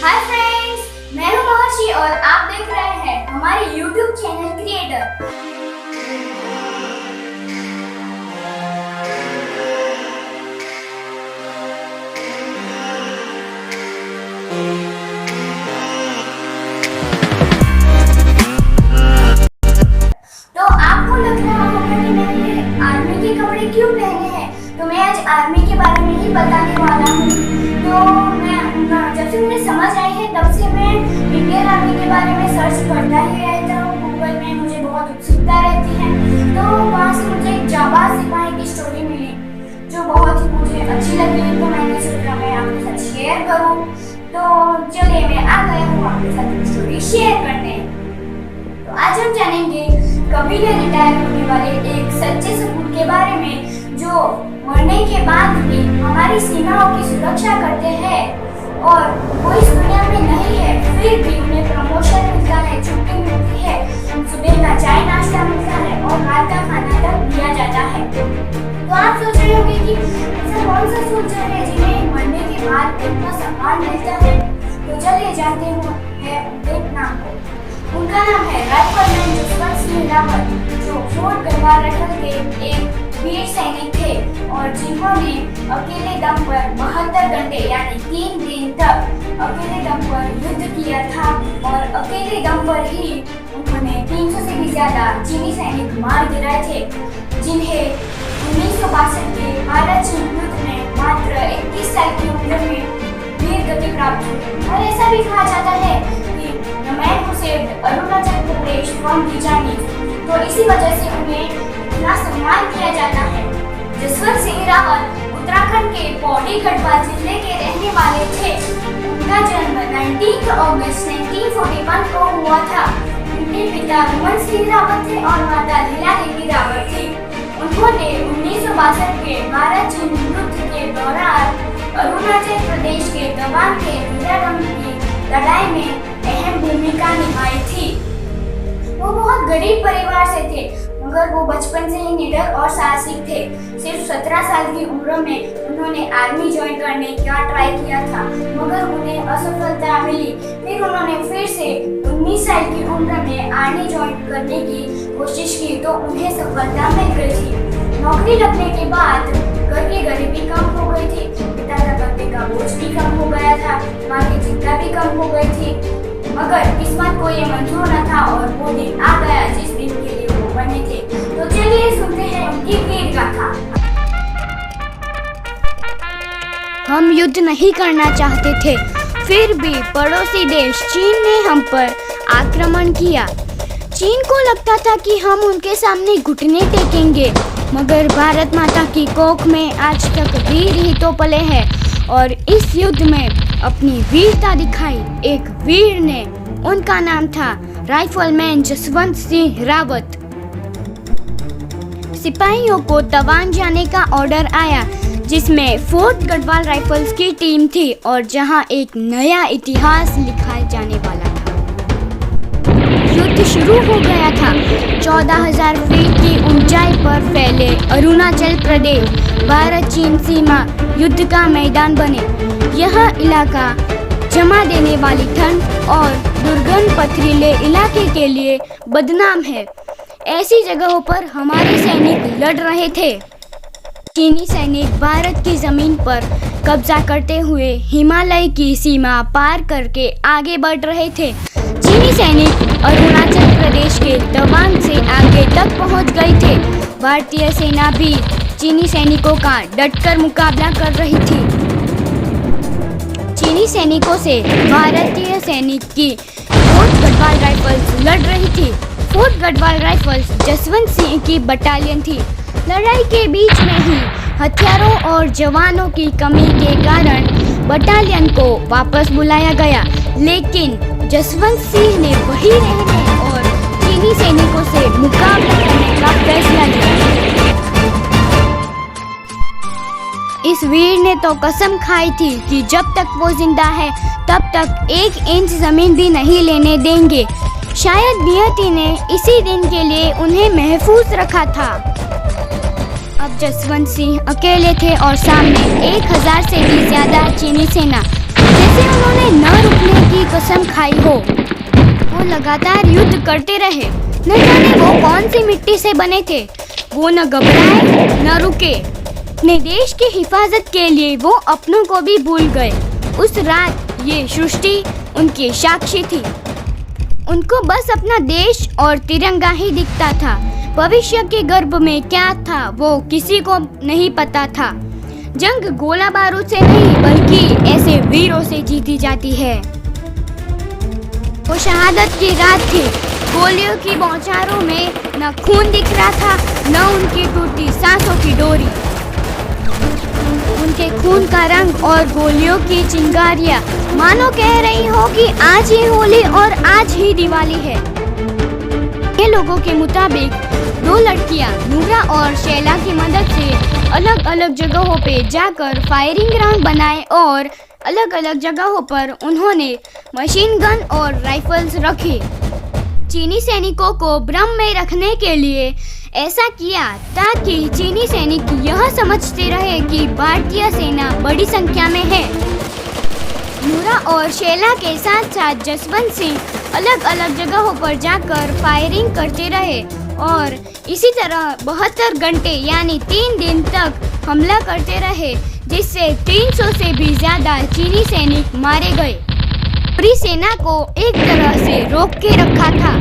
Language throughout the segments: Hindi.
हाय फ्रेंड्स, मैं हूं महर्षि और आप देख रहे हैं हमारे YouTube चैनल क्रिएटर। तो आपको लग रहा होगा कि मैंने आर्मी के कपड़े क्यों पहने हैं, तो मैं आज आर्मी के बारे में ही बताने वाला हूँ। तो जब से मुझे समझ आई है तब से मैं इंडियन आर्मी के बारे में सर्च करता ही रहता हूँ। गूगल में मुझे बहुत उत्सुकता रहती है, तो वहाँ से मुझे एक जाबाज सिपाही की स्टोरी मिली जो बहुत ही मुझे अच्छी लगी, तो मैंने सोचा मैं आपके साथ शेयर करूँ। तो चलिए मैं आ गया हूँ आपके साथ स्टोरी शेयर करने। तो आज हम जानेंगे कभी न रिटायर होने वाले एक सच्चे सपूत के बारे में जो मरने के बाद भी हमारी सीमाओं की सुरक्षा करते हैं और वो इस दुनिया में नहीं है फिर भी उन्हें प्रमोशन मिलता है, छुट्टी मिलती है, सुबह का चाय नाश्ता मिलता है और रात का खाना तक दिया जाता है। तो आप सोच रहे होंगे कि ऐसा कौन सा सोल्जर है जिन्हें मरने के बाद इतना सम्मान मिलता है। तो चलिए जानते हैं उनके नाम को। उनका नाम है राइफलमैन जसवंत सिंह रावत, जो फोर्ट गढ़वाल राइफल के एक वीर सैनिक थे और जिन्होंने अकेले दम पर 72 घंटे यानी 3 दिन तक अकेले दम पर युद्ध किया था और अकेले दम पर ही उन्होंने 300 से भी ज्यादा चीनी सैनिक मार गिराए थे, जिन्हें 1962 के भारत चीन युद्ध में मात्र 21 साल की उम्र में वीर गति प्राप्त हुई। और ऐसा भी कहा जाता है कि the man who saved Arunachal Pradesh from the Chinese, तो इसी वजह से उन्हें इतना सम्मान किया जाता है। जसवंत सिंह रावत उत्तराखंड के पौड़ी गढ़वाल जिले के रहने वाले थे। उनका जन्म 19 अगस्त 1941 को हुआ था। उनके पिता रमन सिंह रावत थे और माता लीला देवी रावत थी। उन्होंने 1962 के भारत चीन युद्ध के दौरान अरुणाचल प्रदेश के तवांग के वीरारंग की लड़ाई में अहम भूमिका निभाई थी। वो बहुत गरीब परिवार से थे, मगर वो बचपन से ही निडर और साहसिक थे। सिर्फ 17 साल की उम्र में उन्होंने आर्मी ज्वाइन करने का ट्राई किया था, मगर उन्हें असफलता मिली। फिर उन्होंने फिर से 19 साल की उम्र में आर्मी ज्वाइन करने की कोशिश की, तो उन्हें सफलता मिल गई थी। नौकरी लगने के बाद घर की गरीबी कम हो गई थी, पिता का कर्जे का बोझ भी कम हो गया था, माँ की चिंता भी कम हो गई थी, मगर किस्मत को ये मंजूर न था और वो दिन आ गया जिस दिन के लिए वो बने थे। तो चलिए सुनते हैं उनकी वीर गाथा। हम युद्ध नहीं करना चाहते थे, फिर भी पड़ोसी देश चीन ने हम पर आक्रमण किया। चीन को लगता था कि हम उनके सामने घुटने टेकेंगे, मगर भारत माता की कोख में आज तक वीर ही तो पले हैं और इस युद्ध में अपनी वीरता दिखाई एक वीर ने। उनका नाम था राइफलमैन जसवंत सिंह रावत। सिपाहियों को तवांग जाने का ऑर्डर आया, जिसमें फोर्ट गढ़वाल राइफल्स की टीम थी और जहां एक नया इतिहास लिखा जाने वाला था। युद्ध शुरू हो गया था। 14,000 फीट की ऊंचाई पर फैले अरुणाचल प्रदेश भारत चीन सीमा युद्ध का मैदान बने। यह इलाका जमा देने वाली ठंड और दुर्गम पथरीले इलाके के लिए बदनाम है। ऐसी जगहों पर हमारे सैनिक लड़ रहे थे। चीनी सैनिक भारत की जमीन पर कब्जा करते हुए हिमालय की सीमा पार करके आगे बढ़ रहे थे। चीनी सैनिक अरुणाचल प्रदेश के तवांग से आगे तक पहुंच गए थे। भारतीय सेना भी चीनी सैनिकों का डटकर मुकाबला कर रही थी। चीनी सैनिकों से भारतीय सैनिक की फोर्ट गढ़वाल राइफल्स लड़ रही थी। फोर्ट गढ़वाल राइफल्स जसवंत सिंह की बटालियन थी। लड़ाई के बीच में ही हथियारों और जवानों की कमी के कारण बटालियन को वापस बुलाया गया, लेकिन जसवंत सिंह ने वहीं रहने और चीनी सैनिकों से मुकाबला करने का फैसला लिया। इस वीर ने तो कसम खाई थी कि जब तक वो जिंदा है तब तक 1 इंच जमीन भी नहीं लेने देंगे। शायद नियति ने इसी दिन के लिए उन्हें महफूज रखा था। अब जसवंत सिंह अकेले थे और सामने 1000 से भी ज्यादा चीनी सेना। जैसे उन्होंने न रुकने की कसम खाई हो। वो लगातार युद्ध करते रहे। न जाने वो कौन सी मिट्टी से बने थे। वो न घबराए न रुके। अपने देश की हिफाजत के लिए वो अपनों को भी भूल गए। उस रात ये सृष्टि उनकी साक्षी थी। उनको बस अपना देश और तिरंगा ही दिखता था। भविष्य के गर्भ में क्या था वो किसी को नहीं पता था। जंग गोला बारूद से नहीं बल्कि ऐसे वीरों से जीती जाती है। वो शहादत की रात थी। गोलियों की बौछारों में न खून दिख रहा था न उनकी टूटी सांसों की डोरी। उनके खून का रंग और गोलियों की चिंगारियां मानो कह रही हो कि आज ही होली और आज ही दिवाली है। ये लोगों के मुताबिक दो लड़कियां नूरा और शैला की मदद से अलग अलग जगहों पे जाकर फायरिंग ग्राउंड बनाए और अलग अलग जगहों पर उन्होंने मशीन गन और राइफल्स रखे। चीनी सैनिकों को भ्रम में रखने के लिए ऐसा किया ताकि चीनी सैनिक यह समझते रहे कि भारतीय सेना बड़ी संख्या में है। नूरा और शैला के साथ साथ जसवंत सिंह अलग अलग जगहों पर जाकर फायरिंग करते रहे और इसी तरह 72 घंटे यानी 3 दिन तक हमला करते रहे, जिससे 300 से भी ज्यादा चीनी सैनिक मारे गए। पूरी सेना को एक तरह से रोक के रखा था,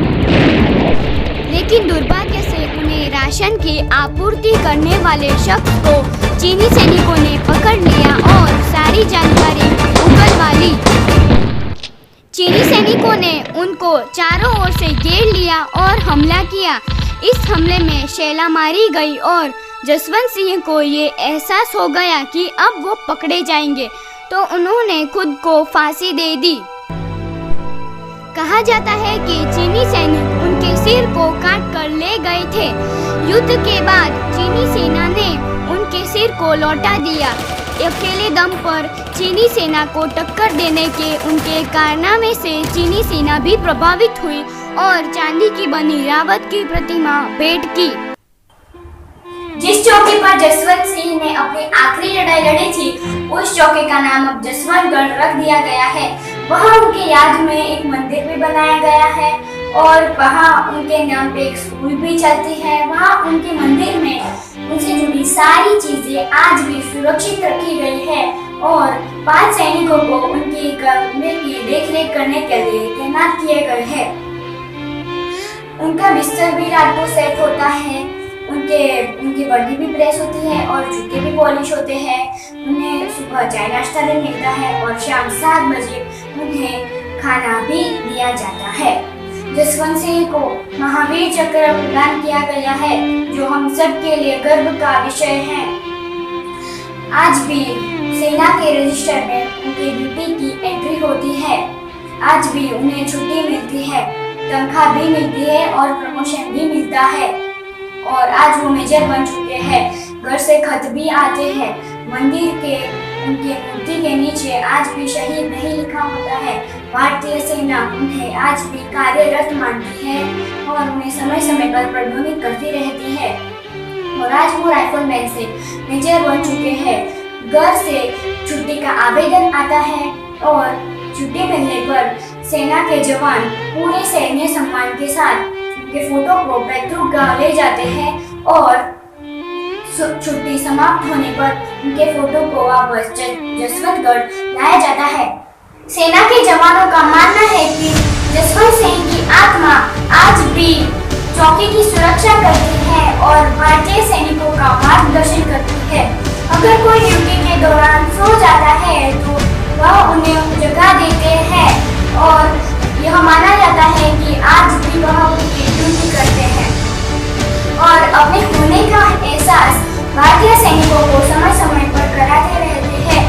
लेकिन दुर्भाग्य से उन्हें राशन की आपूर्ति करने वाले शख्स को चीनी सैनिकों ने पकड़ लिया और सारी जानकारी उगलवा ली। चीनी सैनिकों ने उनको चारों ओर से घेर लिया और हमला किया। इस हमले में शैला मारी गई और जसवंत सिंह को ये एहसास हो गया कि अब वो पकड़े जाएंगे, तो उन्होंने खुद को फांसी दे दी। कहा जाता है कि चीनी सैनिक उनके सिर को काट कर ले गए थे। युद्ध के बाद चीनी सेना ने उनके सिर को लौटा दिया। अकेले दम पर चीनी सेना को टक्कर देने के उनके कारनामे से चीनी सेना भी प्रभावित हुई और चांदी की बनी रावत की प्रतिमा भेंट की। जिस चौकी पर जसवंत सिंह ने अपनी आखिरी लड़ाई लड़ी थी, उस चौकी का नाम अब जसवंतगढ़ रख दिया गया है। वहाँ उनके याद में एक मंदिर भी बनाया गया है और वहाँ उनके नाम पे एक स्कूल भी चलती है। वहाँ उनके मंदिर में उनसे जुड़ी सारी चीजें आज भी सुरक्षित रखी गई है और 5 सैनिकों को उनकी कमरे की देखरेख करने के लिए तैनात किए गए हैं। उनका बिस्तर भी रात को सेट होता है। उनकी वर्दी भी प्रेस होती है और जूते भी पॉलिश होते हैं। उन्हें सुबह चाय नाश्ता भी मिलता है और शाम 7 बजे उन्हें खाना भी दिया जाता है। जसवंत सिंह को महावीर चक्र प्रदान किया गया है, जो हम सब के लिए गर्व का विषय है। आज भी सेना के रजिस्टर में उनकी ड्यूटी की एंट्री होती है। आज भी उन्हें छुट्टी मिलती है, तनख्वाह भी मिलती है और प्रमोशन भी मिलता है। और आज वो मेजर बन चुके हैं। घर से खत भी आते हैं। मंदिर के उनके मूर्ति के नीचे आज भी शहीद नहीं लिखा होता है। भारतीय सेना उन्हें आज भी कार्यरत मानती है और उन्हें समय समय पर प्रोन्नत करती रहती है। और आज वो राइफलमैन से मेजर बन चुके हैं। घर से छुट्टी का आवेदन आता है और छुट्टी मिलने पर सेना के जवान पूरे सैन्य सम्मान के साथ उनके फोटो को पैतृक ले जाते हैं और छुट्टी समाप्त होने पर उनके फोटो को वापस जसवंतगढ़ लाया जाता है। सेना के जवानों का मानना है कि जसवंत सिंह की आत्मा आज भी चौकी की सुरक्षा करती है और भारतीय सैनिकों का मार्गदर्शन करती है। अगर कोई ड्यूटी के दौरान सो जाता है तो वह उन्हें जगा देते हैं और यह माना जाता है कि आज भी वह उनकी ड्यूटी करते हैं और अपने होने का एहसास भारतीय सैनिकों को समय समय पर कराते रहते हैं।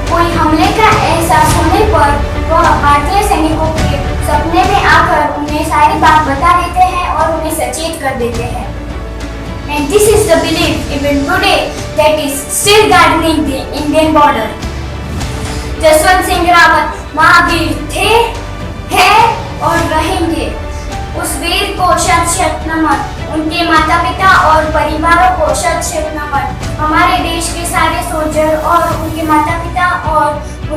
कोई हमले का एहसास होने पर वह भारतीय सैनिकों के सपने में आकर उन्हें सारी बात बता देते हैं और उन्हें सचेत कर देते हैं। And this is the belief even today that is still guarding the Indian border. Jaswant Singh Rawat Mahavir थे, हैं और रहेंगे। उस वीर को शत शत नमन, उनके माता पिता और परिवारों को शत शत नमन, हमारे देश के सारे सोल्जर और उनके माता पिता और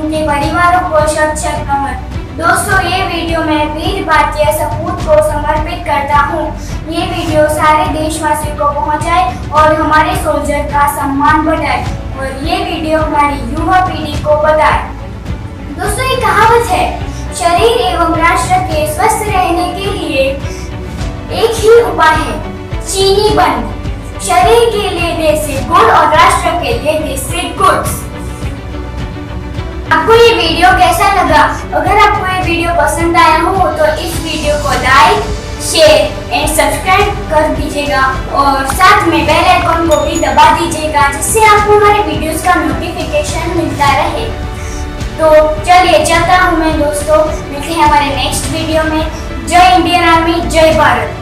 उनके परिवारों को शत नमन। दोस्तों, ये वीडियो मैं वीर भारतीय सपूत को समर्पित करता हूँ। ये वीडियो सारे देशवासियों को पहुँचाए और हमारे सोल्जर का सम्मान बढ़ाए और ये वीडियो हमारी युवा पीढ़ी को बताए। दोस्तों, ये कहावत है, शरीर एवं राष्ट्र के स्वस्थ रहने के लिए एक ही उपाय है, चीनी बंद। शरीर के लिए देसी गुड़ और राष्ट्र के लिए देसी गुड्स। आपको ये वीडियो कैसा लगा? अगर आपको ये वीडियो पसंद आया हो तो इस वीडियो को लाइक, शेयर एंड सब्सक्राइब कर दीजिएगा और साथ में बेल आइकन को भी दबा दीजिएगा, जिससे आपको हमारे वीडियोस का नोटिफिकेशन मिलता रहे। तो चलिए चलता हूँ मैं दोस्तों, मिलते हैं हमारे नेक्स्ट वीडियो में। जय इंडियन आर्मी, जय भारत।